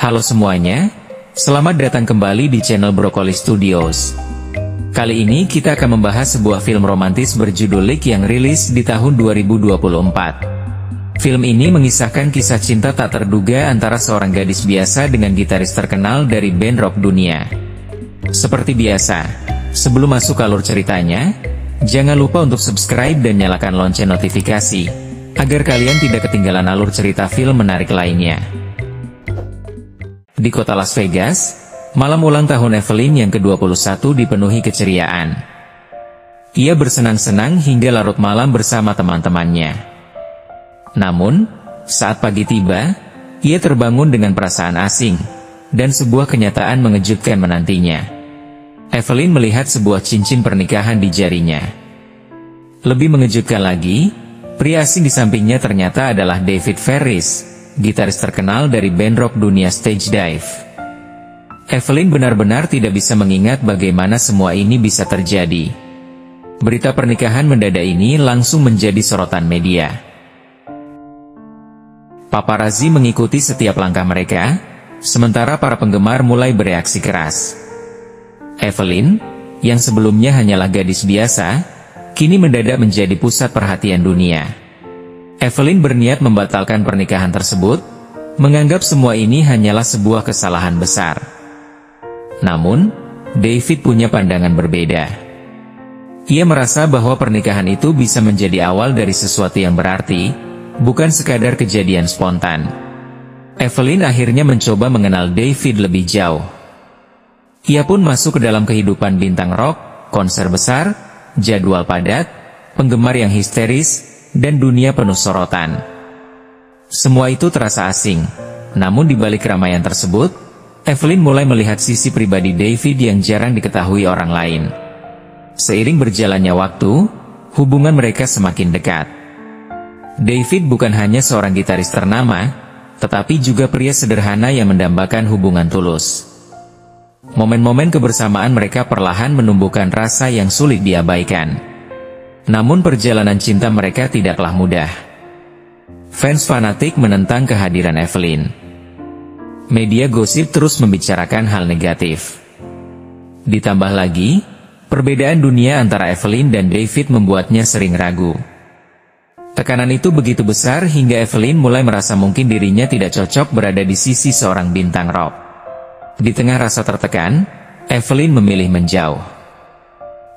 Halo semuanya, selamat datang kembali di channel Broccoli Studios. Kali ini kita akan membahas sebuah film romantis berjudul Leak yang rilis di tahun 2024. Film ini mengisahkan kisah cinta tak terduga antara seorang gadis biasa dengan gitaris terkenal dari band rock dunia. Seperti biasa, sebelum masuk alur ceritanya, jangan lupa untuk subscribe dan nyalakan lonceng notifikasi, agar kalian tidak ketinggalan alur cerita film menarik lainnya. Di kota Las Vegas, malam ulang tahun Evelyn yang ke-21 dipenuhi keceriaan. Ia bersenang-senang hingga larut malam bersama teman-temannya. Namun, saat pagi tiba, ia terbangun dengan perasaan asing, dan sebuah kenyataan mengejutkan menantinya. Evelyn melihat sebuah cincin pernikahan di jarinya. Lebih mengejutkan lagi, pria asing di sampingnya ternyata adalah David Ferris, gitaris terkenal dari band rock dunia Stage Dive. Evelyn benar-benar tidak bisa mengingat bagaimana semua ini bisa terjadi. Berita pernikahan mendadak ini langsung menjadi sorotan media. Paparazzi mengikuti setiap langkah mereka, sementara para penggemar mulai bereaksi keras. Evelyn, yang sebelumnya hanyalah gadis biasa, kini mendadak menjadi pusat perhatian dunia. Evelyn berniat membatalkan pernikahan tersebut, menganggap semua ini hanyalah sebuah kesalahan besar. Namun, David punya pandangan berbeda. Ia merasa bahwa pernikahan itu bisa menjadi awal dari sesuatu yang berarti, bukan sekadar kejadian spontan. Evelyn akhirnya mencoba mengenal David lebih jauh. Ia pun masuk ke dalam kehidupan bintang rock, konser besar, jadwal padat, penggemar yang histeris, dan dunia penuh sorotan. Semua itu terasa asing, namun di balik keramaian tersebut, Evelyn mulai melihat sisi pribadi David yang jarang diketahui orang lain. Seiring berjalannya waktu, hubungan mereka semakin dekat. David bukan hanya seorang gitaris ternama, tetapi juga pria sederhana yang mendambakan hubungan tulus. Momen-momen kebersamaan mereka perlahan menumbuhkan rasa yang sulit diabaikan. Namun perjalanan cinta mereka tidaklah mudah. Fans fanatik menentang kehadiran Evelyn. Media gosip terus membicarakan hal negatif. Ditambah lagi, perbedaan dunia antara Evelyn dan David membuatnya sering ragu. Tekanan itu begitu besar hingga Evelyn mulai merasa mungkin dirinya tidak cocok berada di sisi seorang bintang rock. Di tengah rasa tertekan, Evelyn memilih menjauh.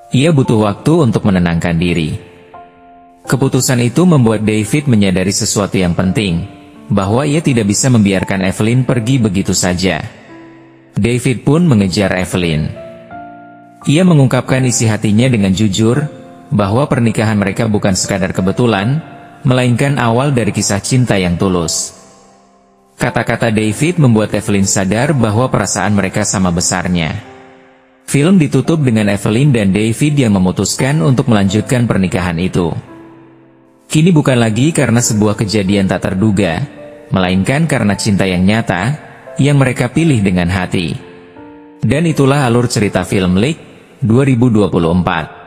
Ia butuh waktu untuk menenangkan diri. Keputusan itu membuat David menyadari sesuatu yang penting, bahwa ia tidak bisa membiarkan Evelyn pergi begitu saja. David pun mengejar Evelyn. Ia mengungkapkan isi hatinya dengan jujur, bahwa pernikahan mereka bukan sekadar kebetulan, melainkan awal dari kisah cinta yang tulus. Kata-kata David membuat Evelyn sadar bahwa perasaan mereka sama besarnya. Film ditutup dengan Evelyn dan David yang memutuskan untuk melanjutkan pernikahan itu. Kini bukan lagi karena sebuah kejadian tak terduga, melainkan karena cinta yang nyata, yang mereka pilih dengan hati. Dan itulah alur cerita film Leak 2024.